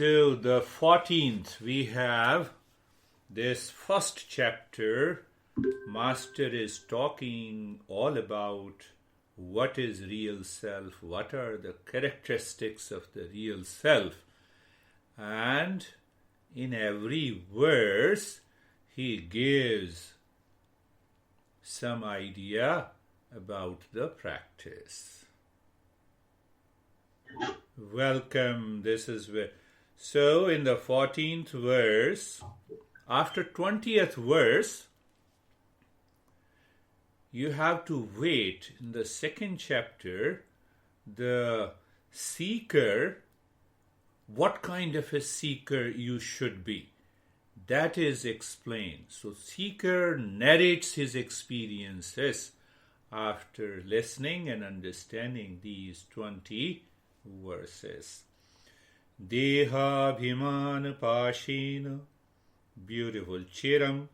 So the 14th, we have this first chapter. Master is talking all about what is real self, what are the characteristics of the real self. And in every verse, he gives some idea about the practice. Welcome, this is where. So in the 14th verse, after 20th verse, you have to wait. In the second chapter, the seeker, what kind of a seeker you should be, that is explained. So seeker narrates his experiences after listening and understanding these 20 verses. Deha bhiman pashena, beautiful, chiram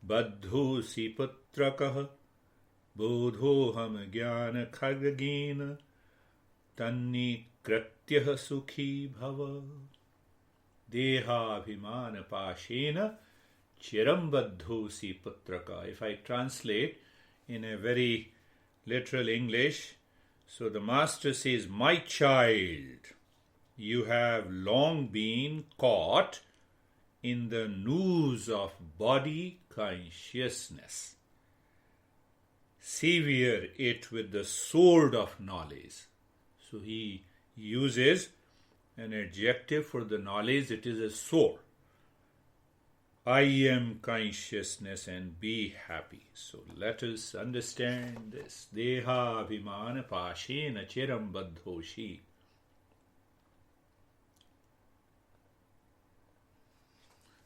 baddhosi putrakah, bodhoham jnana khagagena, tanni kratyah sukhi bhava. Deha bhimana pashena chiram baddhosi putraka. If I translate in a very literal English, so the master says, my child, you have long been caught in the noose of body consciousness. Sever it with the sword of knowledge. So he uses an adjective for the knowledge, it is a sword. I am consciousness and be happy. So let us understand this. Deha abhimana pashena chiram baddhoshi.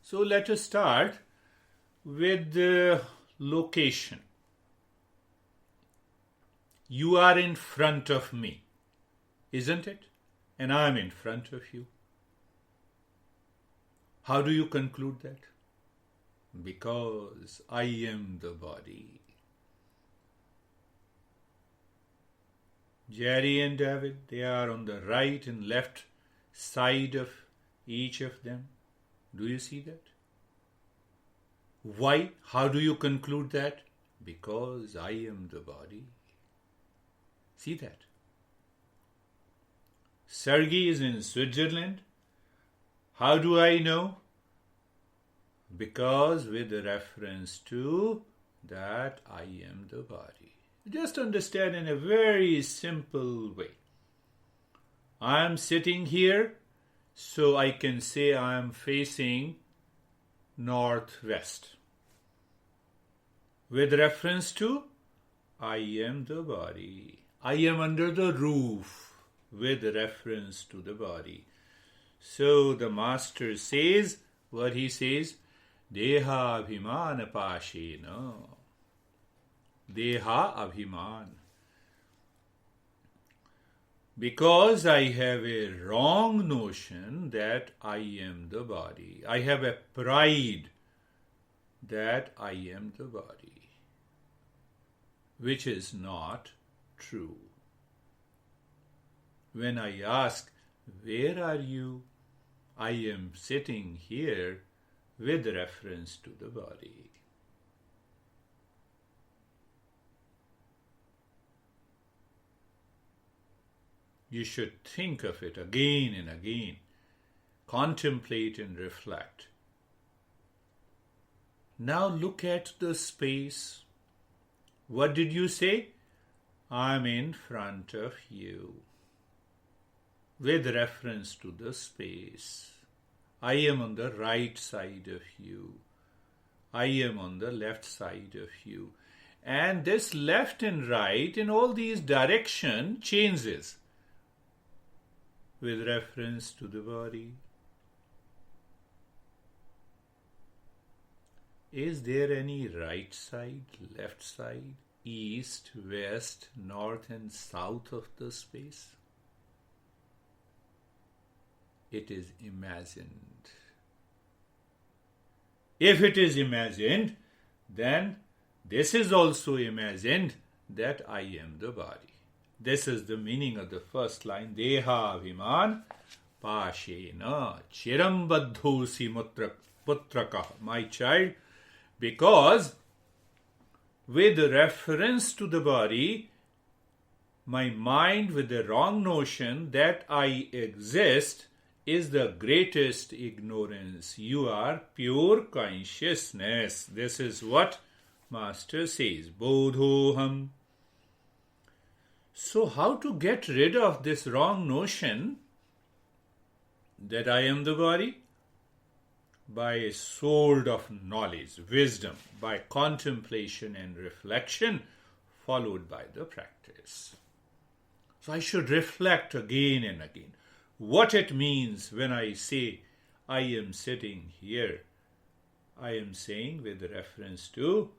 So let us start with the location. You are in front of me, isn't it? And I am in front of you. How do you conclude that? Because I am the body. Jerry and David, they are on the right and left side of each of them. Do you see that? Why? How do you conclude that? Because I am the body. See that? Sergei is in Switzerland. How do I know? Because with reference to that I am the body. Just understand in a very simple way. I am sitting here, so I can say I am facing northwest. With reference to I am the body. I am under the roof with reference to the body. So the master says, what he says, Deha abhimana pashena. Deha abhiman. Because I have a wrong notion that I am the body. I have a pride that I am the body, which is not true. When I ask, where are you? I am sitting here with reference to the body. You should think of it again and again. Contemplate and reflect. Now look at the space. What did you say? I'm in front of you. With reference to the space. I am on the right side of you. I am on the left side of you. And this left and right in all these direction changes with reference to the body. Is there any right side, left side, east, west, north and south of the space? It is imagined. If it is imagined, then this is also imagined that I am the body. This is the meaning of the first line, Deha Abhiman Pashena chiram baddhosi putraka, my child, because with reference to the body, my mind with the wrong notion that I exist is the greatest ignorance. You are pure consciousness. This is what Master says. Bodhoham. So how to get rid of this wrong notion that I am the body? By a sword of knowledge, wisdom, by contemplation and reflection, followed by the practice. So I should reflect again and again what it means when I say I am sitting here. I am saying with reference to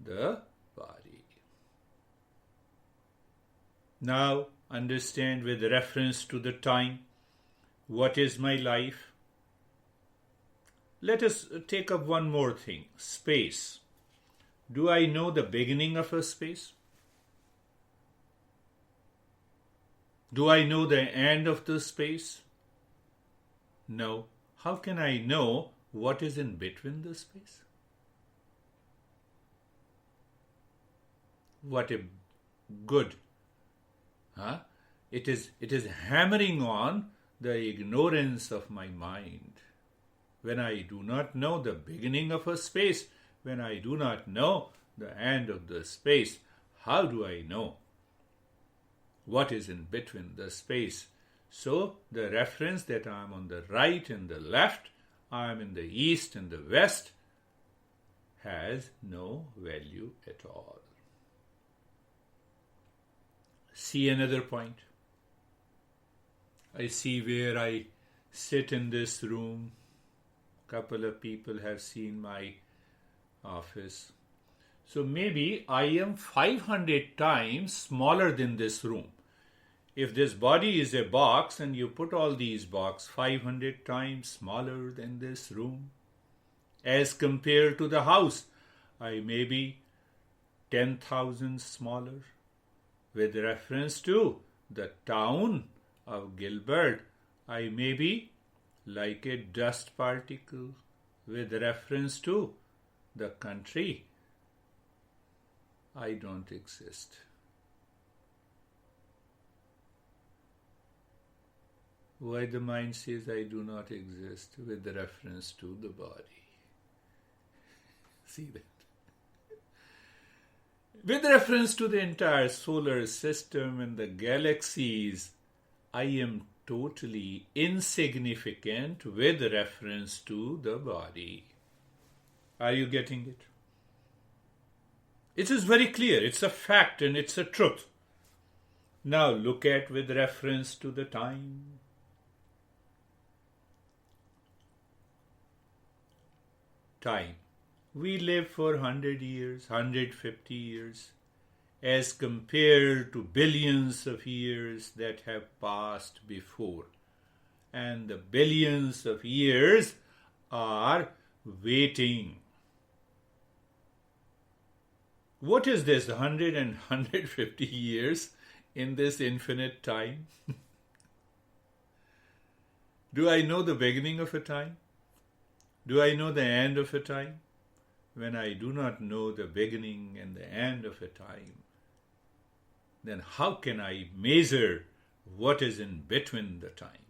the body. Now understand with reference to the time. What is my life? Let us take up one more thing. Space. Do I know the beginning of a space? Do I know the end of the space? No. How can I know what is in between the space? What a good. It is hammering on the ignorance of my mind. When I do not know the beginning of a space, when I do not know the end of the space, how do I know what is in between the space? So the reference that I am on the right and the left, I am in the east and the west, has no value at all. See another point. I see where I sit in this room. Couple of people have seen my office. So maybe I am 500 times smaller than this room. If this body is a box and you put all these boxes 500 times smaller than this room, as compared to the house, I may be 10,000 smaller. With reference to the town of Gilbert, I may be like a dust particle. With reference to the country, I don't exist. Why the mind says I do not exist with reference to the body? See that? With reference to the entire solar system and the galaxies, I am totally insignificant with reference to the body. Are you getting it? It is very clear. It's a fact and it's a truth. Now look at with reference to the time. Time. We live for 100 years, 150 years, as compared to billions of years that have passed before. And the billions of years are waiting. What is this 100 and 150 years in this infinite time? Do I know the beginning of a time? Do I know the end of a time? When I do not know the beginning and the end of a time, then how can I measure what is in between the time?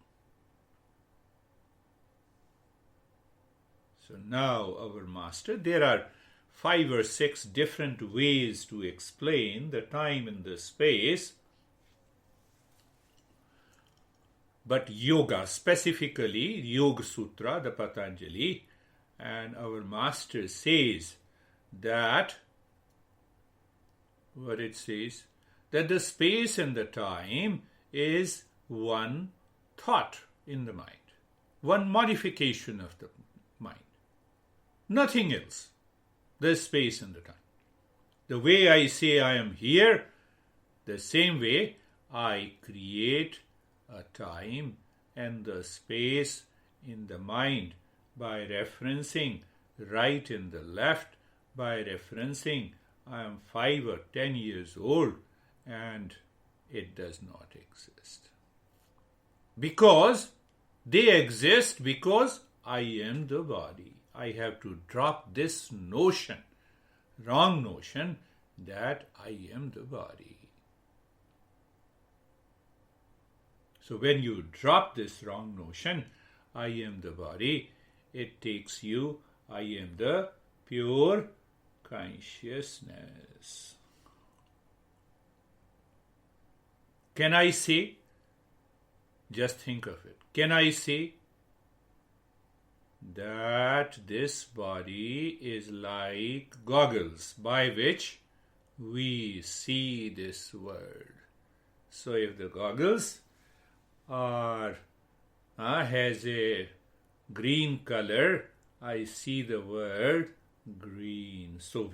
So now our master, there are 5 or 6 different ways to explain the time and the space. But yoga, specifically Yoga Sutra, the Patanjali, and our master says that, what it says, that the space and the time is one thought in the mind, one modification of the mind. Nothing else. The space and the time. The way I say I am here, the same way I create a time and the space in the mind by referencing right and the left, by referencing I am 5 or 10 years old and it does not exist. Because They exist because I am the body. I have to drop this notion, wrong notion, that I am the body. So when you drop this wrong notion, I am the body, it takes you, I am the pure consciousness. Can I say, just think of it, can I say that this body is like goggles by which we see this world? So if the goggles has a green color, I see the world green. So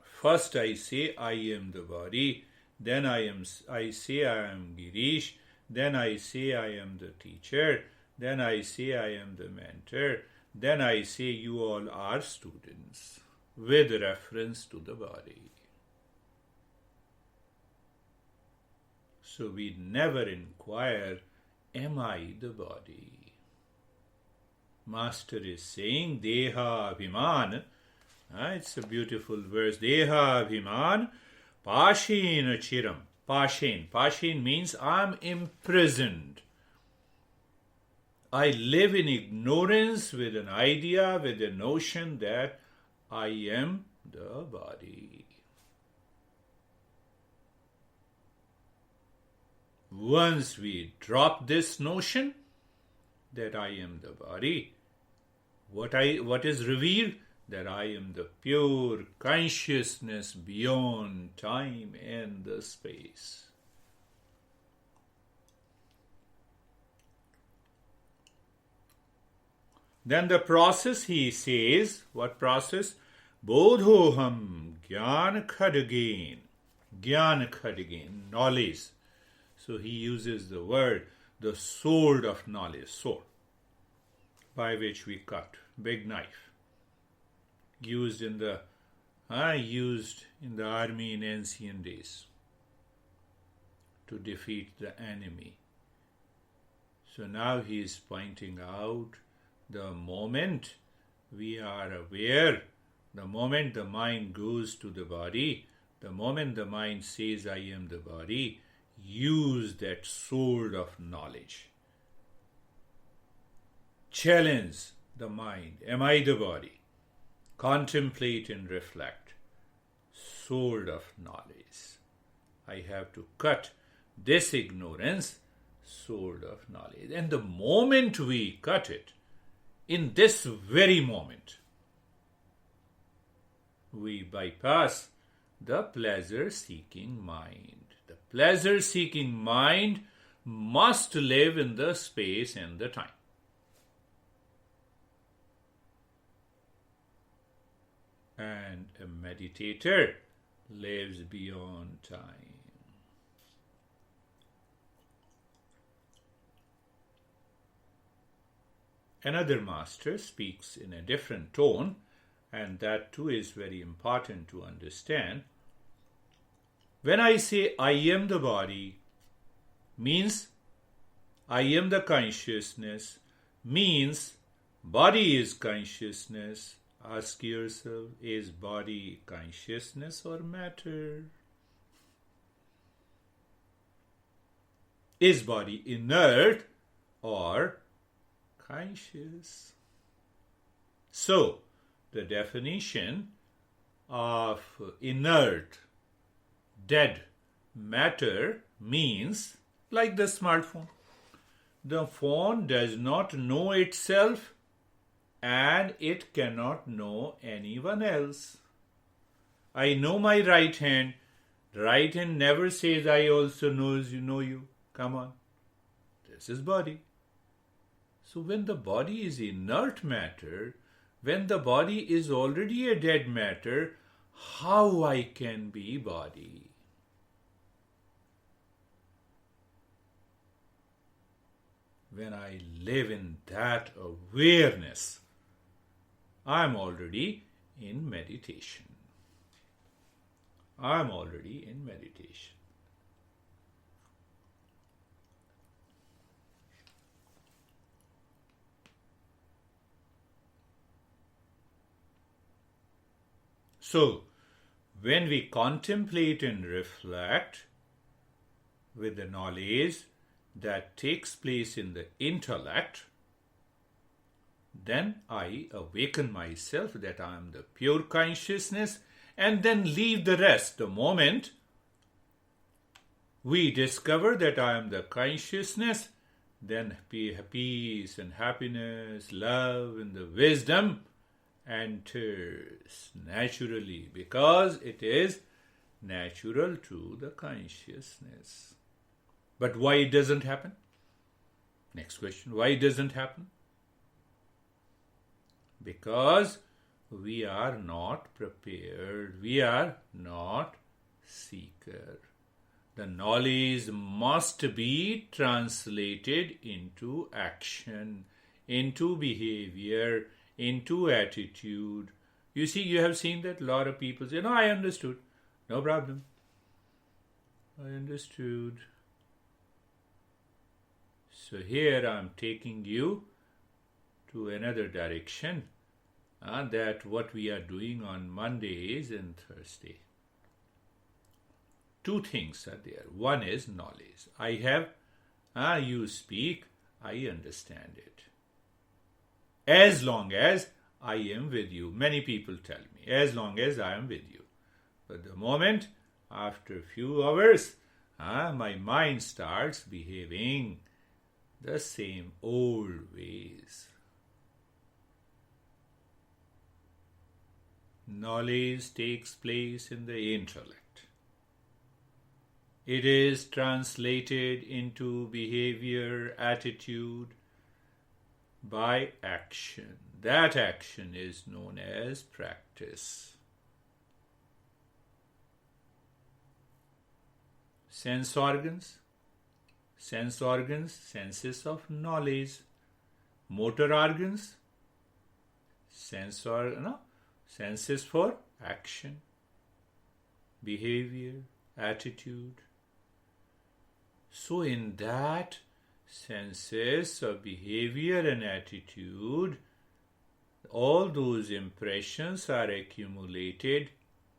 first I say I am the body, then I say I am Girish, then I say I am the teacher, then I say I am the mentor, then I say you all are students with reference to the body. So we never inquire, am I the body? Master is saying, Deha Abhiman. It's a beautiful verse. Deha Abhiman Pashin Chiram. Pashin means I'm imprisoned. I live in ignorance with an idea, with a notion that I am the body. Once we drop this notion that I am the body, what is revealed? That I am the pure consciousness beyond time and the space. Then the process, he says, what process? Bodhoham Gyan Khadgain. Gyan Khadgain, knowledge. So he uses the word, the sword of knowledge, sword, by which we cut, big knife. Used in the army in ancient days to defeat the enemy. So now he is pointing out the moment we are aware, the moment the mind goes to the body, the moment the mind says I am the body, use that sword of knowledge. Challenge the mind. Am I the body? Contemplate and reflect. Sword of knowledge. I have to cut this ignorance, sword of knowledge. And the moment we cut it, in this very moment, we bypass the pleasure-seeking mind. The pleasure-seeking mind must live in the space and the time. And a meditator lives beyond time. Another master speaks in a different tone, and that too is very important to understand. When I say I am the body, means I am the consciousness, means body is consciousness. Ask yourself, is body consciousness or matter? Is body inert or conscious? So, the definition of inert, dead matter means like the smartphone. The phone does not know itself and it cannot know anyone else. I know my right hand. The right hand never says I also know you. Come on. This is body. So when the body is inert matter, when the body is already a dead matter, how I can be body? When I live in that awareness, I'm already in meditation. I'm already in meditation. So, when we contemplate and reflect with the knowledge that takes place in the intellect, then I awaken myself that I am the pure consciousness, and then leave the rest. The moment we discover that I am the consciousness, then peace and happiness, love and the wisdom enters naturally, because it is natural to the consciousness. But why it doesn't happen? Next question, why it doesn't happen? Because we are not prepared, we are not seeker. The knowledge must be translated into action, into behavior, into attitude. You see, you have seen that a lot of people say, no, I understood. No problem. I understood. So here I am taking you to another direction, that what we are doing on Mondays and Thursday. Two things are there. One is knowledge. I have, you speak, I understand it. As long as I am with you. Many people tell me, as long as I am with you. But the moment, after a few hours, my mind starts behaving the same old ways. Knowledge takes place in the intellect. It is translated into behavior, attitude by action. That action is known as practice. Sense organs, senses of knowledge. Motor organs, senses for action, behavior, attitude. So in that senses of behavior and attitude, all those impressions are accumulated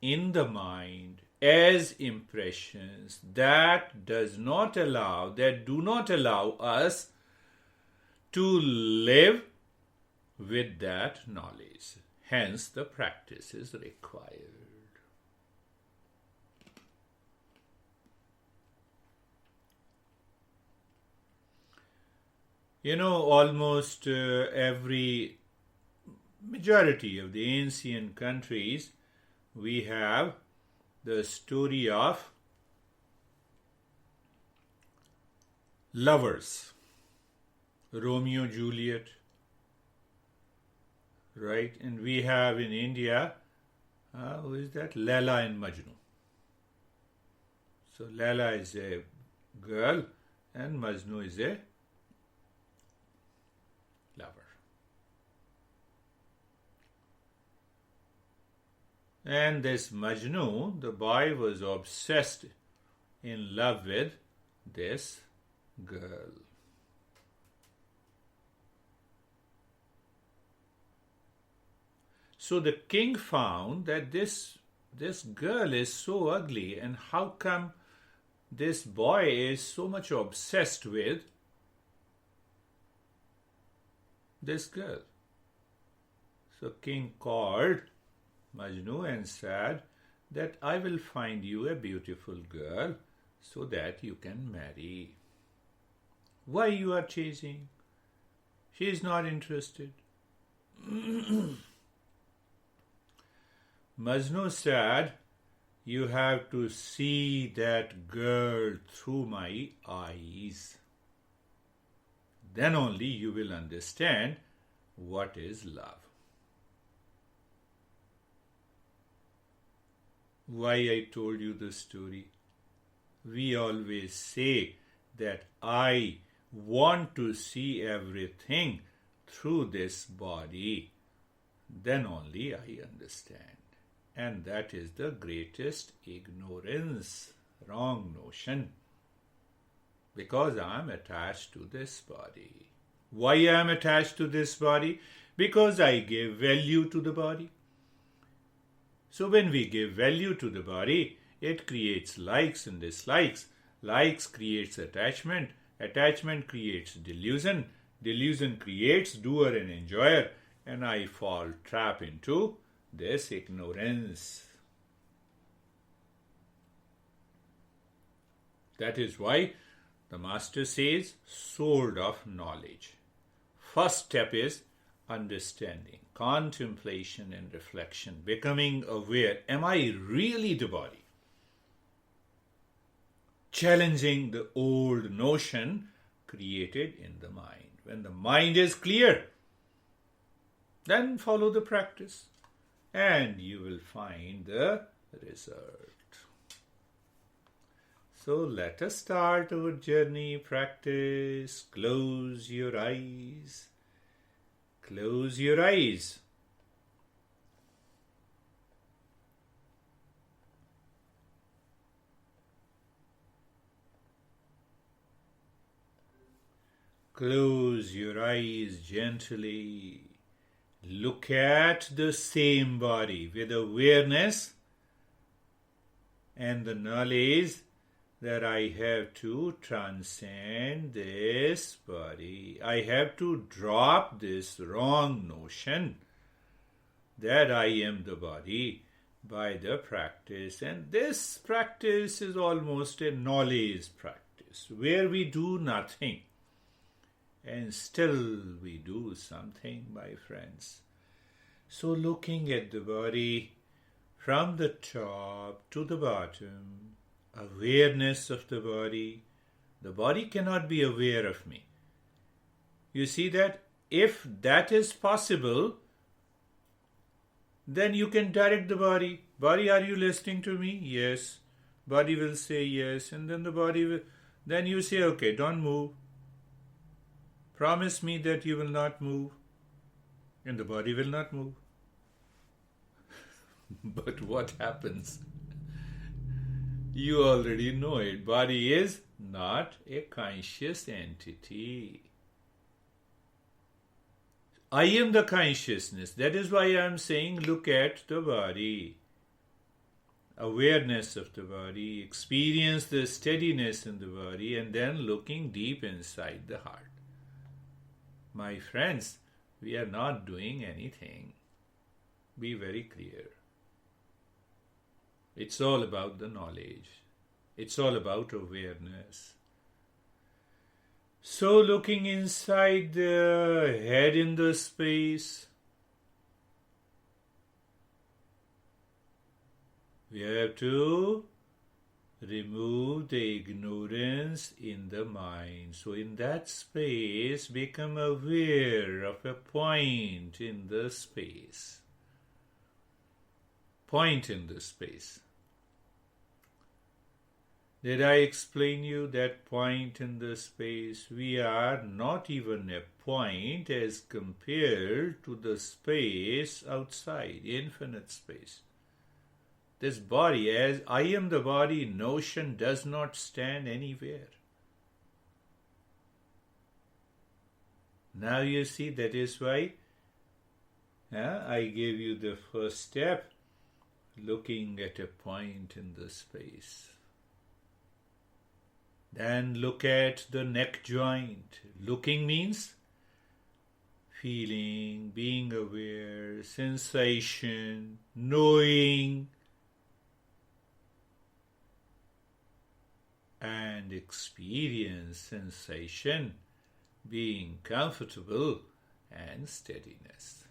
in the mind as impressions that do not allow us to live with that knowledge. Hence, the practice is required. Almost every majority of the ancient countries, we have the story of lovers. Romeo, Juliet, right? And we have in India, who is that? Laila and Majnu. So Laila is a girl and Majnu is a lover. And this Majnu, the boy, was obsessed in love with this girl. So the king found that this girl is so ugly, and how come this boy is so much obsessed with this girl? So king called Majnu and said that I will find you a beautiful girl so that you can marry. Why you are chasing? She is not interested. Majnu said, you have to see that girl through my eyes. Then only you will understand what is love. Why I told you the story? We always say that I want to see everything through this body. Then only I understand. And that is the greatest ignorance, wrong notion. Because I am attached to this body. Why I am attached to this body? Because I give value to the body. So when we give value to the body, it creates likes and dislikes. Likes creates attachment. Attachment creates delusion. Delusion creates doer and enjoyer. And I fall trap into this ignorance. That is why the Master says, sword of knowledge. First step is understanding, contemplation and reflection, becoming aware. Am I really the body? Challenging the old notion created in the mind. When the mind is clear, then follow the practice and you will find the result. So let us start our journey practice. Close your eyes. Close your eyes. Close your eyes gently. Look at the same body with awareness and the knowledge that I have to transcend this body. I have to drop this wrong notion that I am the body by the practice. And this practice is almost a knowledge practice where we do nothing and still we do something, my friends. So looking at the body from the top to the bottom, awareness of the body cannot be aware of me. You see that? If that is possible, then you can direct the body. Body, are you listening to me? Yes. Body will say yes, and then the body will, then you say, okay, don't move. Promise me that you will not move, and the body will not move. But what happens? You already know it. Body is not a conscious entity. I am the consciousness. That is why I am saying look at the body. Awareness of the body, experience the steadiness in the body, and then looking deep inside the heart. My friends, we are not doing anything. Be very clear. It's all about the knowledge. It's all about awareness. So looking inside the head in the space, we have to remove the ignorance in the mind. So in that space, become aware of a point in the space. Point in the space. Did I explain you that point in the space? We are not even a point as compared to the space outside, infinite space. This body, as I am the body notion, does not stand anywhere. Now you see, that is why I gave you the first step, looking at a point in the space. Then look at the neck joint. Looking means feeling, being aware, sensation, knowing, and experience sensation, being comfortable and steadiness.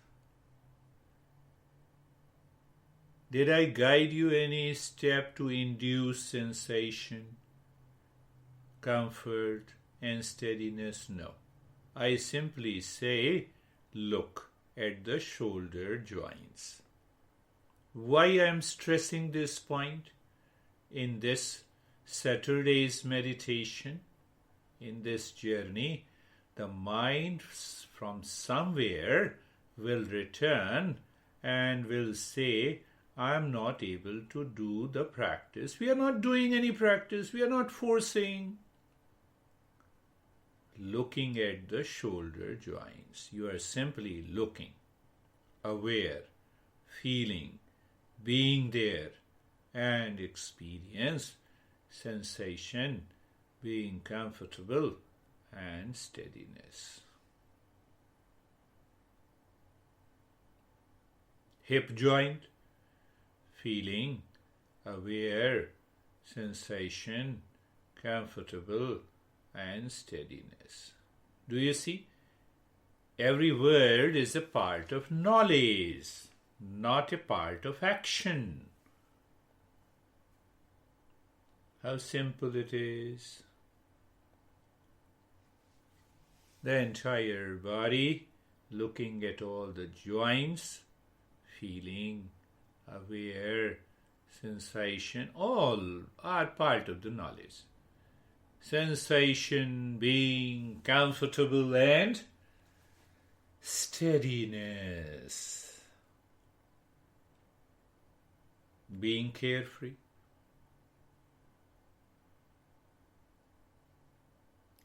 Did I guide you any step to induce sensation, comfort and steadiness? No. I simply say, look at the shoulder joints. Why I am stressing this point in this Saturday's meditation, in this journey? The mind from somewhere will return and will say, I am not able to do the practice. We are not doing any practice. We are not forcing. Looking at the shoulder joints. You are simply looking, aware, feeling, being there, and experience sensation, being comfortable, and steadiness. Hip joint, feeling, aware, sensation, comfortable, and steadiness. Do you see? Every word is a part of knowledge, not a part of action. How simple it is. The entire body, looking at all the joints, feeling, aware, sensation, all are part of the knowledge. Sensation, being, comfortable, and steadiness. Being carefree.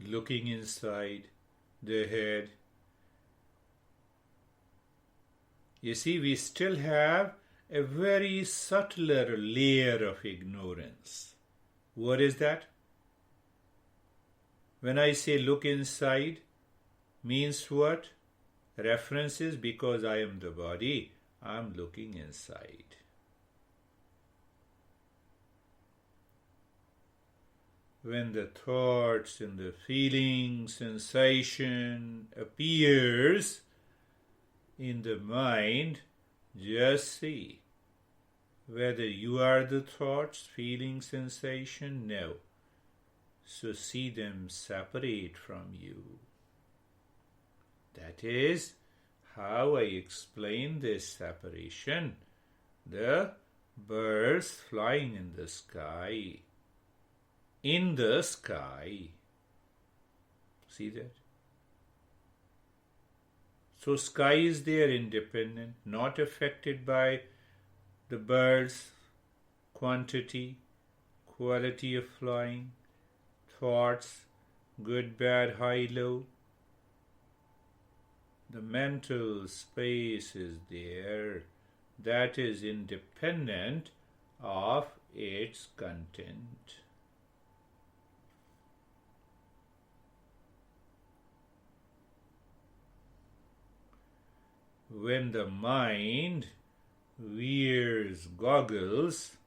Looking inside the head. You see, we still have a very subtler layer of ignorance. What is that? When I say look inside, means what? References, because I am the body, I am looking inside. When the thoughts and the feeling, sensation appears in the mind, just see whether you are the thoughts, feeling, sensation. No. So see them separate from you. That is how I explain this separation. The birds flying in the sky. In the sky. See that? So sky is there independent, not affected by the birds' quantity, quality of flying, thoughts, good, bad, high, low. The mental space is there, that is independent of its content. When the mind wears goggles,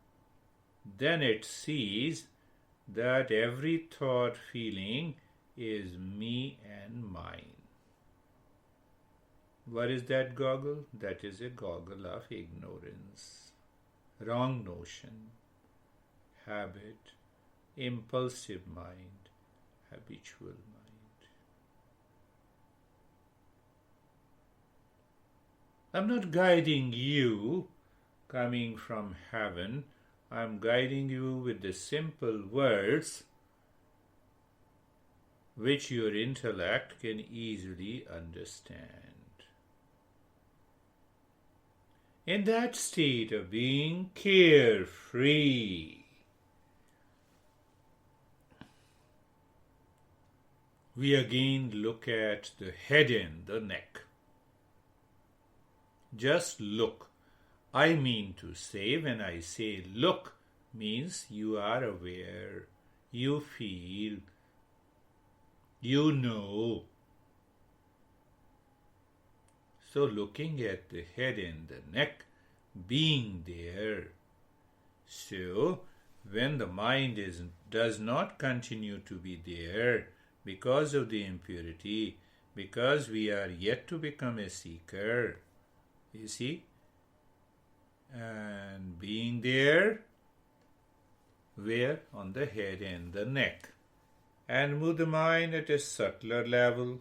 then it sees that every thought, feeling is me and mine. What is that goggle? That is a goggle of ignorance, wrong notion, habit, impulsive mind, habitual mind. I'm not guiding you coming from heaven. I'm guiding you with the simple words which your intellect can easily understand. In that state of being carefree, we again look at the head and the neck. Just look. I mean to say, when I say look, means you are aware, you feel, you know. So looking at the head and the neck, being there. So when the mind does not continue to be there because of the impurity, because we are yet to become a seeker, you see, and being there, where? On the head and the neck. And move the mind at a subtler level.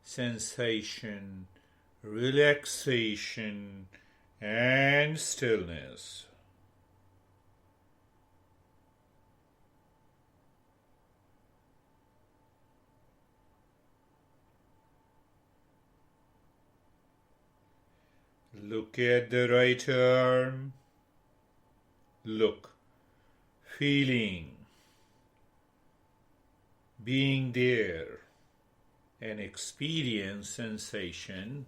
Sensation, relaxation, and stillness. Look at the right arm. Look, feeling, being there, and experience sensation,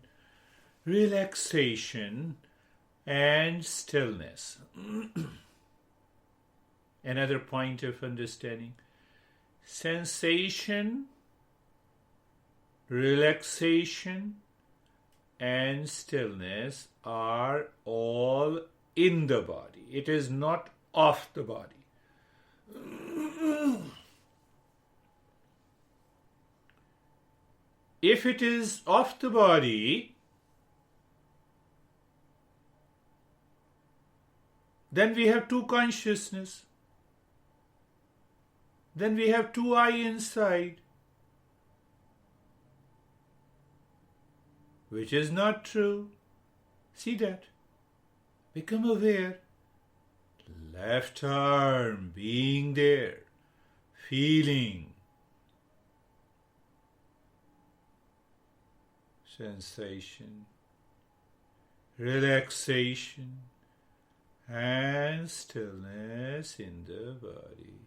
relaxation and stillness. Another point of understanding. Sensation, relaxation, and stillness are all in the body. It is not off the body. If it is off the body, then we have two consciousness. Then we have two I inside, which is not true. See that? Become aware. Left arm being there, feeling. Sensation, relaxation, and stillness in the body.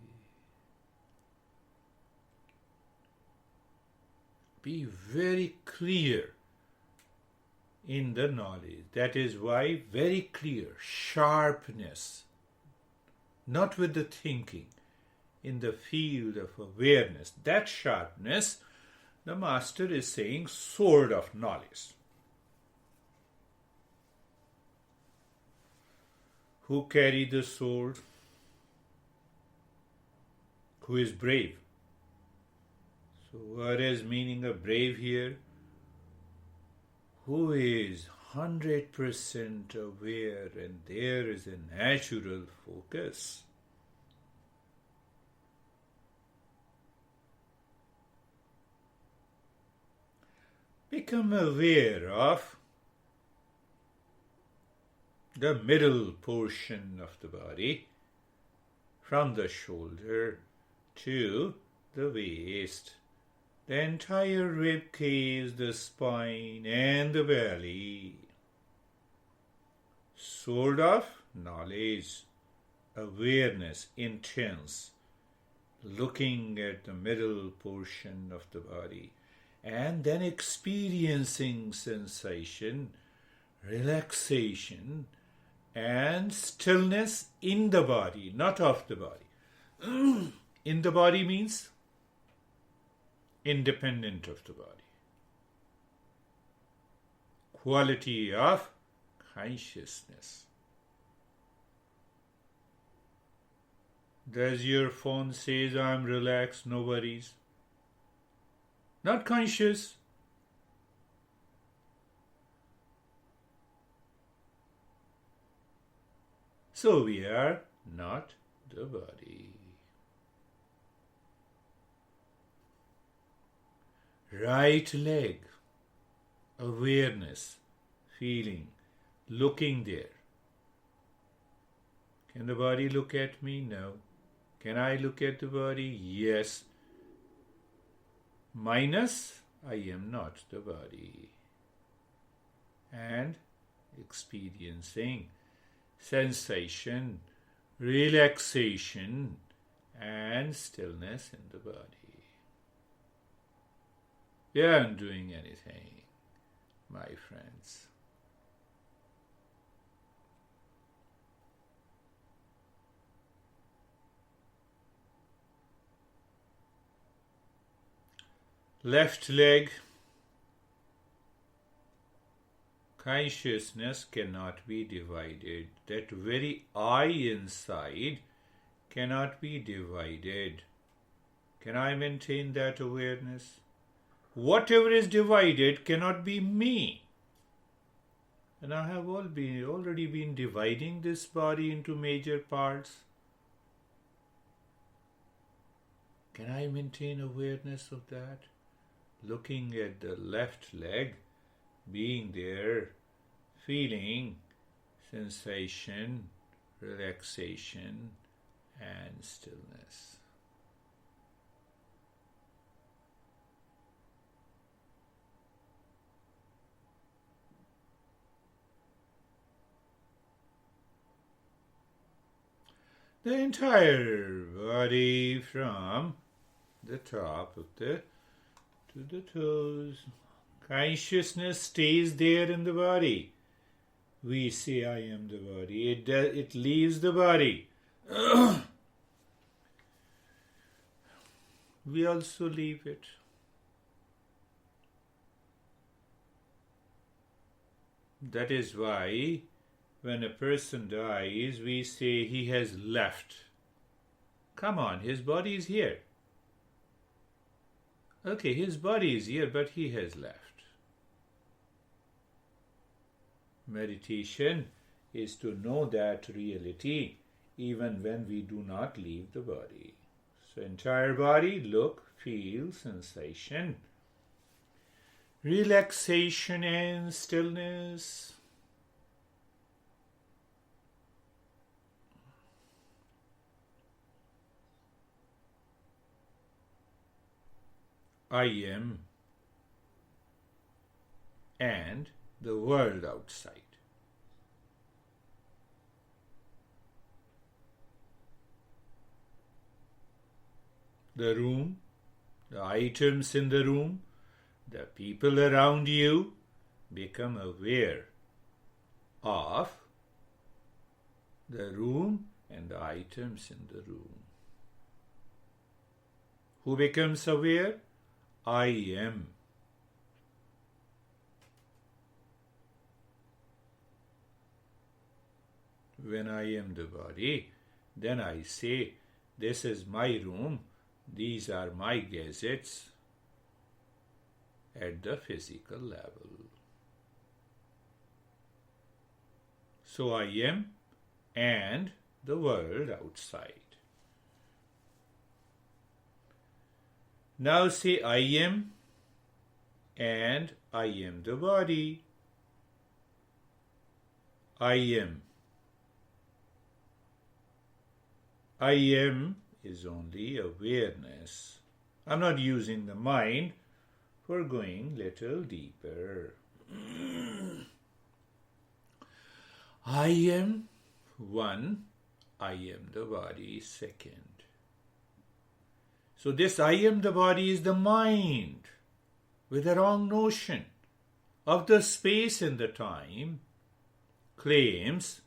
Be very clear in the knowledge. That is why very clear, sharpness, not with the thinking, in the field of awareness. That sharpness, the Master is saying, sword of knowledge. Who carry the sword? Who is brave? So what is meaning of brave here? Who is 100% aware and there is a natural focus. Become aware of the middle portion of the body, from the shoulder to the waist, the entire rib cage, the spine and the belly. Sword of knowledge, awareness, intense, looking at the middle portion of the body, and then experiencing sensation, relaxation, and stillness in the body, not off the body. In the body means independent of the body. Quality of consciousness. Does your phone says I'm relaxed, no worries? Not conscious. So we are not the body. Right leg, awareness, feeling, looking there. Can the body look at me? No. Can I look at the body? Yes. Minus, I am not the body. And experiencing sensation, relaxation, and stillness in the body. We aren't doing anything, my friends. Left leg, consciousness cannot be divided. That very I inside cannot be divided. Can I maintain that awareness? Whatever is divided cannot be me. And I have already been dividing this body into major parts. Can I maintain awareness of that? Looking at the left leg, being there, feeling sensation, relaxation, and stillness. The entire body from the top of the to the toes, Consciousness stays there in the body. We say, I am the body. It leaves the body. We also leave it. That is why when a person dies, we say he has left. Come on, his body is here. Okay, his body is here, but he has left. Meditation is to know that reality even when we do not leave the body. So entire body, look, feel, sensation, relaxation and stillness. I am and the world outside. The room, the items in the room, the people around you become aware of the room and the items in the room. Who becomes aware? I am. When I am the body, then I say, this is my room, these are my gadgets at the physical level. So I am and the world outside. Now say I am and I am the body. I am. I am is only awareness. I'm not using the mind for going little deeper. I am one, I am the body second. So this I am the body is the mind with a wrong notion of the space and the time claims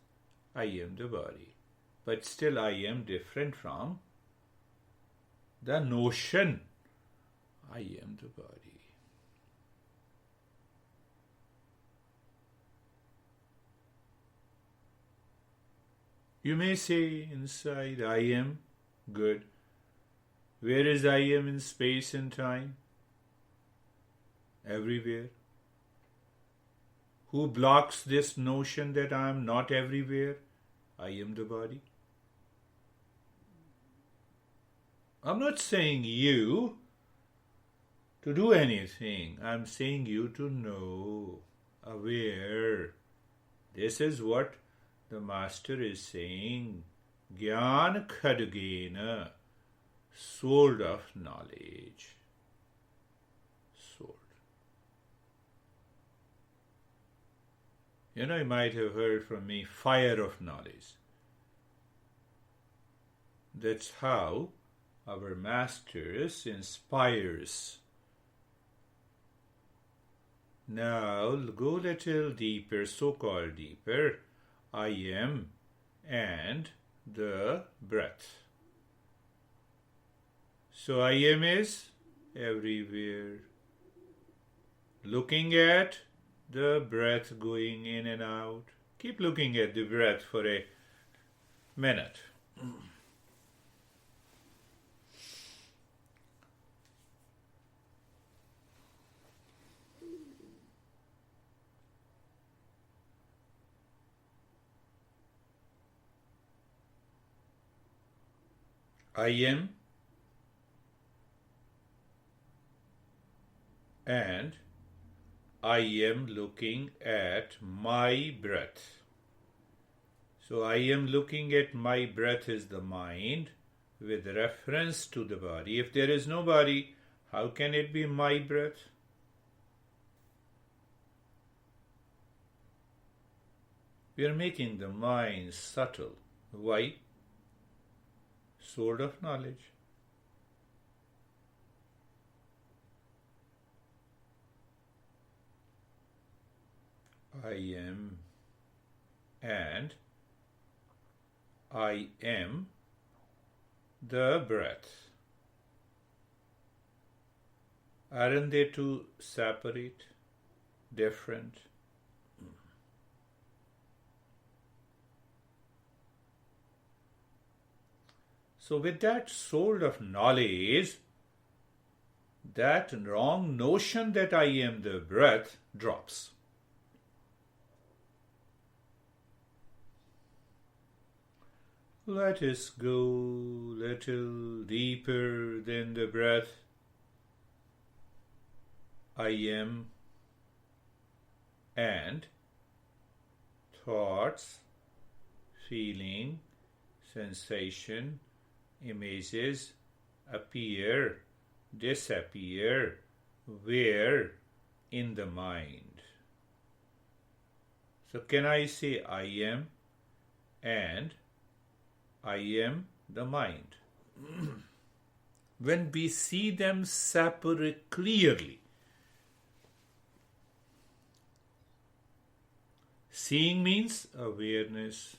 I am the body. But still I am different from the notion I am the body. You may say inside I am, good. Where is I am in space and time? Everywhere. Who blocks this notion that I am not everywhere? I am the body. I'm not saying you to do anything. I'm saying you to know, aware. This is what the Master is saying. Jnana khadgena, sword of knowledge. Sword. You might have heard from me, fire of knowledge. That's how our Masters inspires. Now go a little deeper, so-called deeper. I am and the breath. So I am is everywhere. Looking at the breath going in and out. Keep looking at the breath for a minute. I am and I am looking at my breath. So I am looking at my breath is the mind with reference to the body. If there is no body, how can it be my breath? We are making the mind subtle. Why? Sword of knowledge. I am, and I am the breath. Aren't they two separate, different? So with that sort of knowledge, that wrong notion that I am the breath drops. Let us go little deeper than the breath. I am, and thoughts, feeling, sensation, images appear, disappear, where? In the mind. So can I say I am, and I am the mind? When we see them separate clearly, seeing means awareness,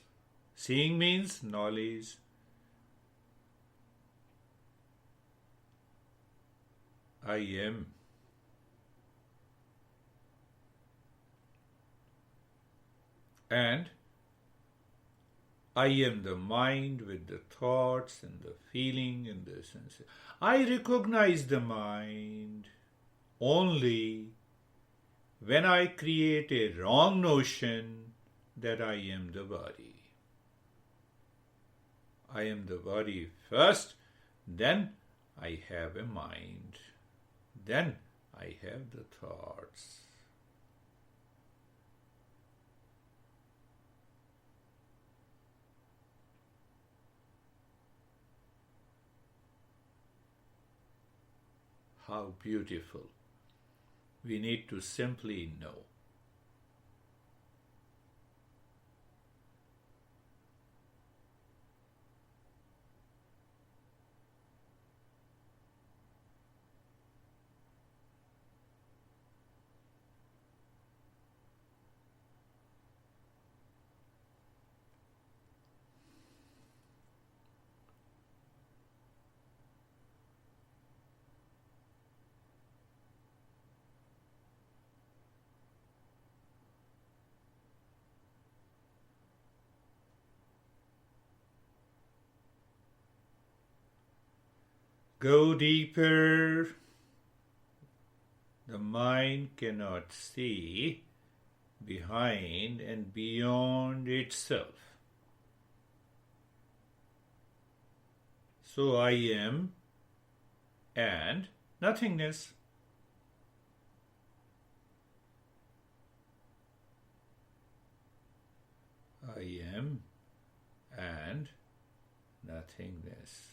seeing means knowledge. I am. And I am the mind with the thoughts and the feeling and the sensation. I recognize the mind only when I create a wrong notion that I am the body. I am the body first, then I have a mind, then I have the thoughts. How beautiful. We need to simply know. Go deeper. The mind cannot see behind and beyond itself. So I am and nothingness. I am and nothingness.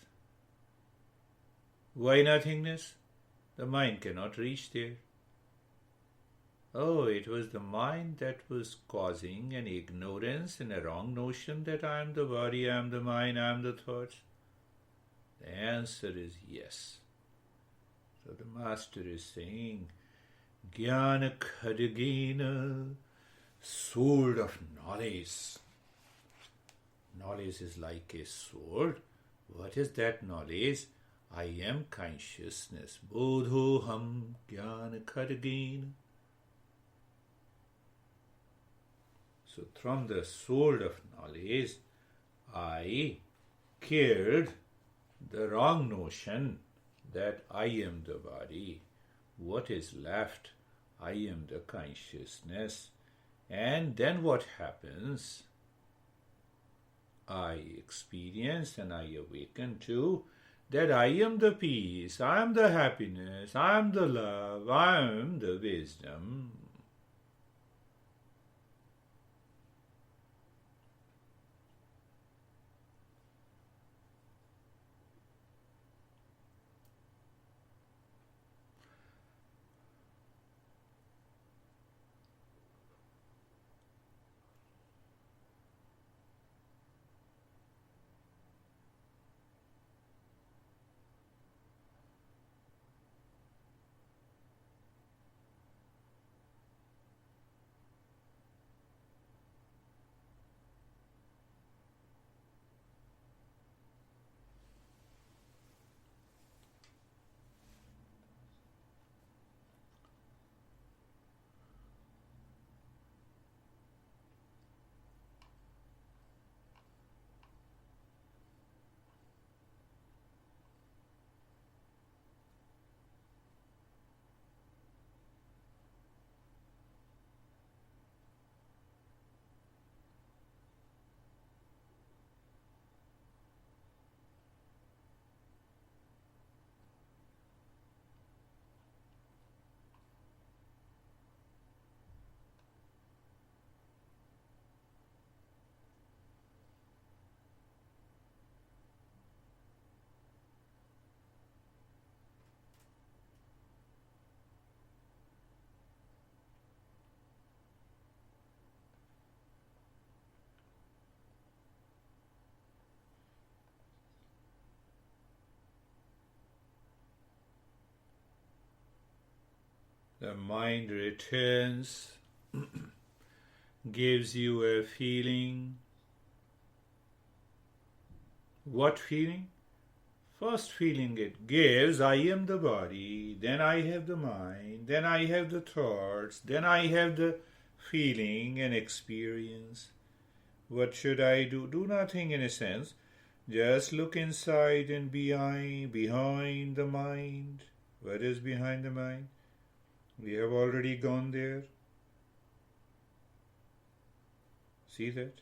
Why nothingness? The mind cannot reach there. Oh, it was the mind that was causing an ignorance and a wrong notion that I am the body, I am the mind, I am the thoughts. The answer is yes. So the Master is saying, Jnana Khadgena, sword of knowledge. Knowledge is like a sword. What is that knowledge? I am consciousness. Bodhoham Jnana Khadgena. So from the sword of knowledge, I killed the wrong notion that I am the body. What is left? I am the consciousness. And then what happens? I experience and I awaken to that I am the peace, I am the happiness, I am the love, I am the wisdom. The mind returns, gives you a feeling. What feeling? First feeling it gives, I am the body, then I have the mind, then I have the thoughts, then I have the feeling and experience. What should I do? Do nothing in a sense. Just look inside and behind the mind. What is behind the mind? We have already gone there. See that?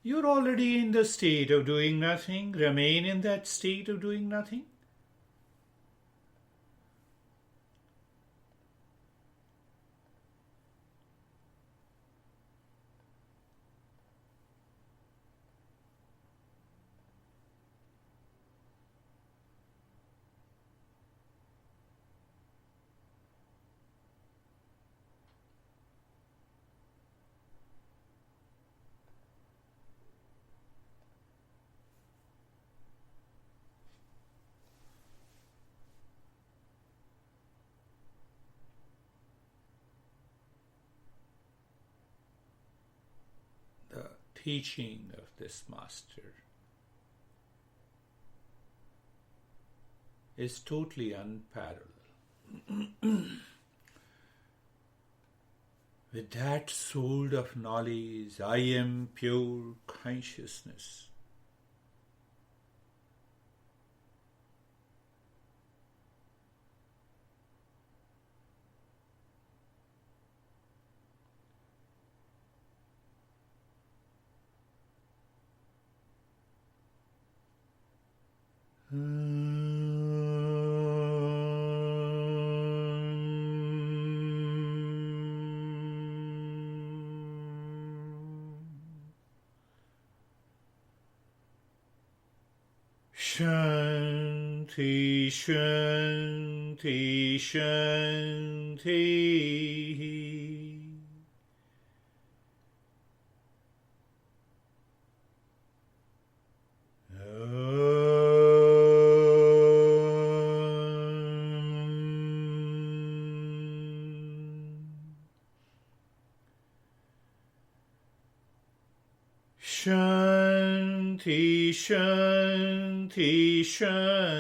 You're already in the state of doing nothing. Remain in that state of doing nothing. The teaching of this master is totally unparalleled. With that soul of knowledge, I am pure consciousness. Shanti, Shanti, Shanti. Shanti, Shanti, Shanti.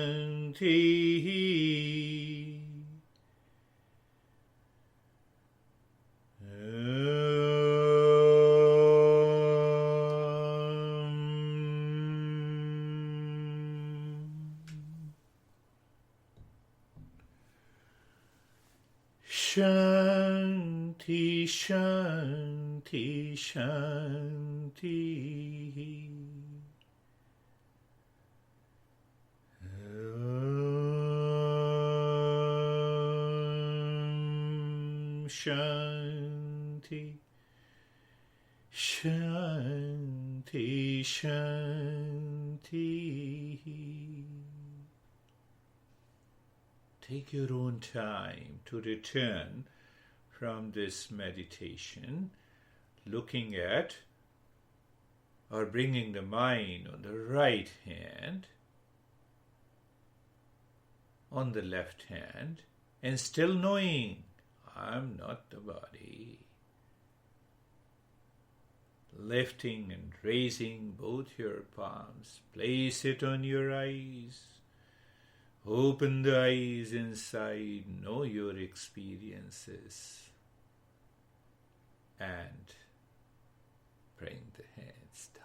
Shanti, Shanti, Shanti. Shanti, Shanti, Shanti. Take your own time to return from this meditation, looking at or bringing the mind on the right hand, on the left hand, and still knowing I'm not the body. Lifting and raising both your palms, place it on your eyes. Open the eyes inside, know your experiences, and bring the hands down.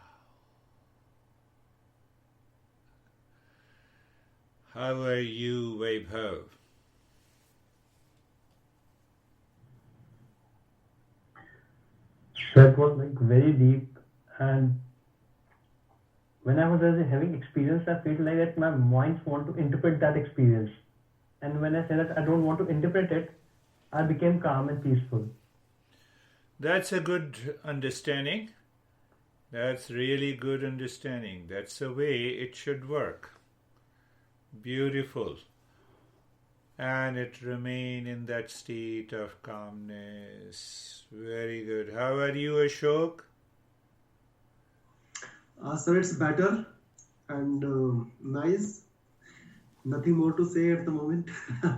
How are you, Vaibhav? That was like very deep, and when I was having experience, I felt like that my minds want to interpret that experience. And when I said that I don't want to interpret it, I became calm and peaceful. That's a good understanding. That's really good understanding. That's the way it should work. Beautiful. And it remain in that state of calmness. Very good. How are you, Ashok? Sir, it's better and nice. Nothing more to say at the moment.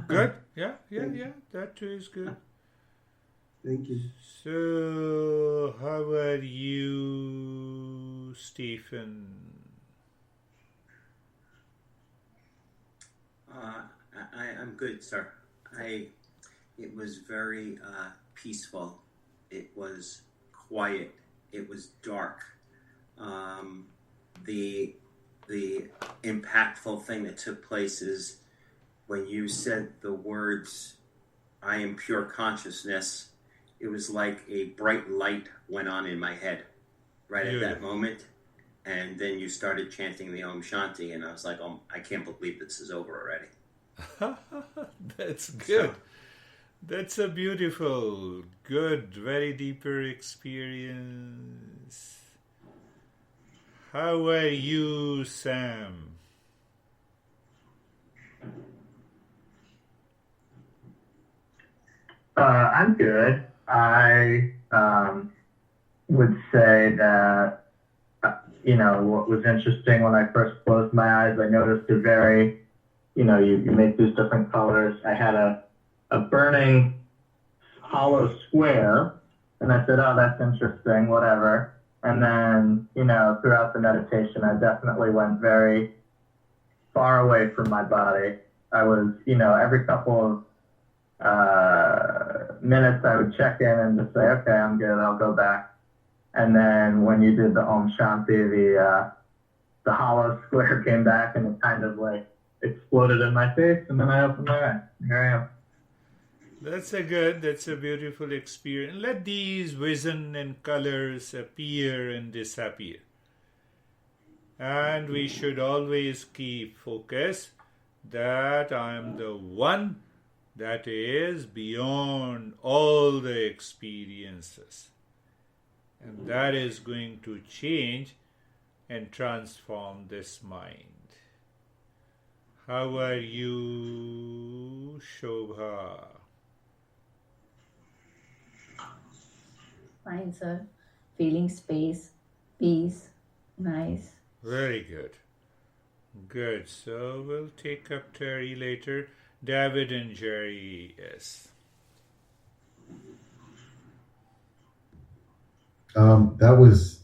Good. Yeah. That too is good. Thank you. So, how are you, Stephen? I'm good, sir. It was very peaceful. It was quiet. It was dark. The impactful thing that took place is when you said the words, "I am pure consciousness." It was like a bright light went on in my head right at that moment. And then you started chanting the Om Shanti, and I was like, "Oh, I can't believe this is over already." That's good. That's a beautiful, good, very deeper experience. How are you, Sam? I'm good. I would say that, what was interesting when I first closed my eyes, I noticed a very, you make these different colors. I had a burning hollow square, and I said, oh, that's interesting, whatever. And then, throughout the meditation, I definitely went very far away from my body. I was, every couple of minutes I would check in and just say, okay, I'm good, I'll go back. And then when you did the Om Shanti, the hollow square came back and it kind of like exploded in my face, and then I opened my eyes. Here I am. That's a beautiful experience. Let these vision and colors appear and disappear. And we should always keep focus that I am the one that is beyond all the experiences. And that is going to change and transform this mind. How are you, Shobha? Fine, sir. Feeling space, peace, nice. Very good. Good. So we'll take up Terry later. David and Jerry, yes. That was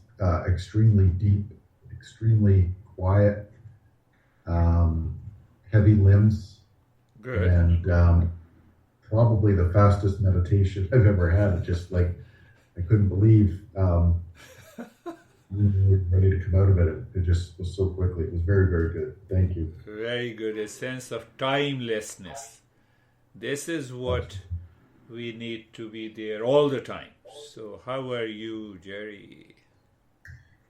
extremely deep, extremely quiet, heavy limbs. Good. And probably the fastest meditation I've ever had. Just like, I couldn't believe we were ready to come out of it. It just was so quickly. It was very, very good. Thank you. Very good. A sense of timelessness. This is what we need to be there all the time. So how are you, Jerry?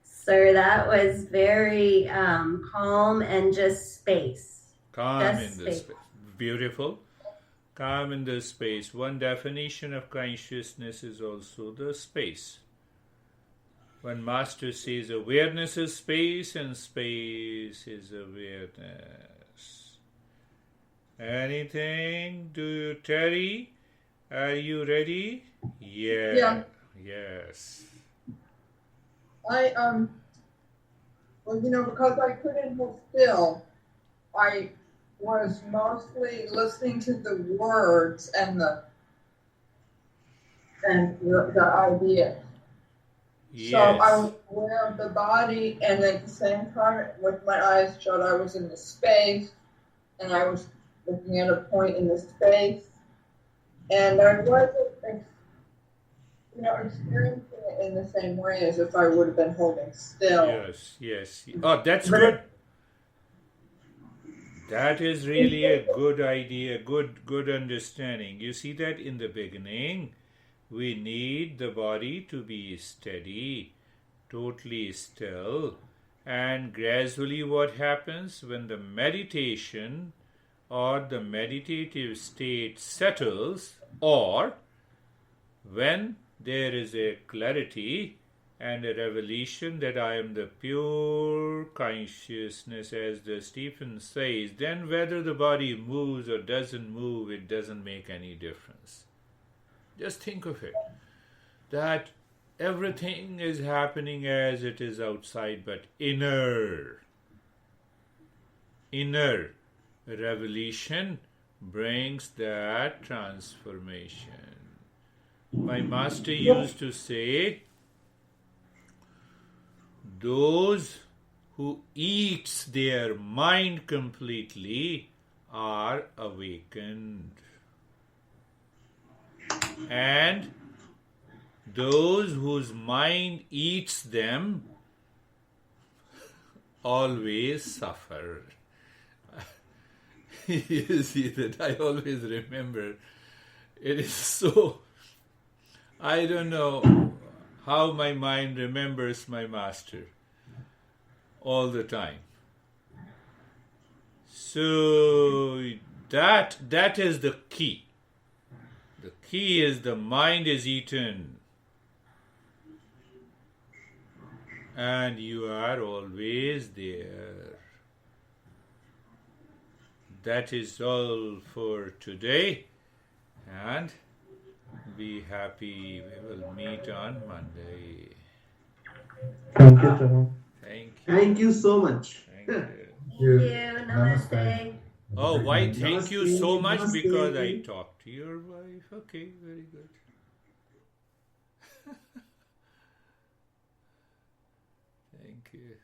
Sir, that was very calm and just space. Calm Just in the space. Beautiful. Calm in the space. One definition of consciousness is also the space. When Master says awareness is space and space is awareness. Anything? Terry? Are you ready? Yeah. Yes. I Well, because I couldn't hold still, I was mostly listening to the words and the idea. So I was aware of the body, and at the same time, with my eyes shut, I was in the space, and I was looking at a point in the space, and I wasn't, experiencing it in the same way as if I would have been holding still. Yes. Oh, that's good. That is really a good idea, good understanding. You see that in the beginning, we need the body to be steady, totally still, and gradually what happens when the meditation or the meditative state settles, or when there is a clarity and a revelation that I am the pure consciousness, as the Stephen says, then whether the body moves or doesn't move, it doesn't make any difference. Just think of it, that everything is happening as it is outside, but inner revelation brings that transformation. My master used to say, those who eats their mind completely are awakened, and those whose mind eats them always suffer. You see that I always remember, it is so, I don't know how my mind remembers my master all the time. So that is the key. The key is the mind is eaten, and you are always there. That is all for today, and be happy. We will meet on Monday. Thank you, sir. Thank you so much. Thank you. Thank you. Namaste. Oh, why thank you so much? Namaste. Because I talked to your wife. Okay, very good. Thank you.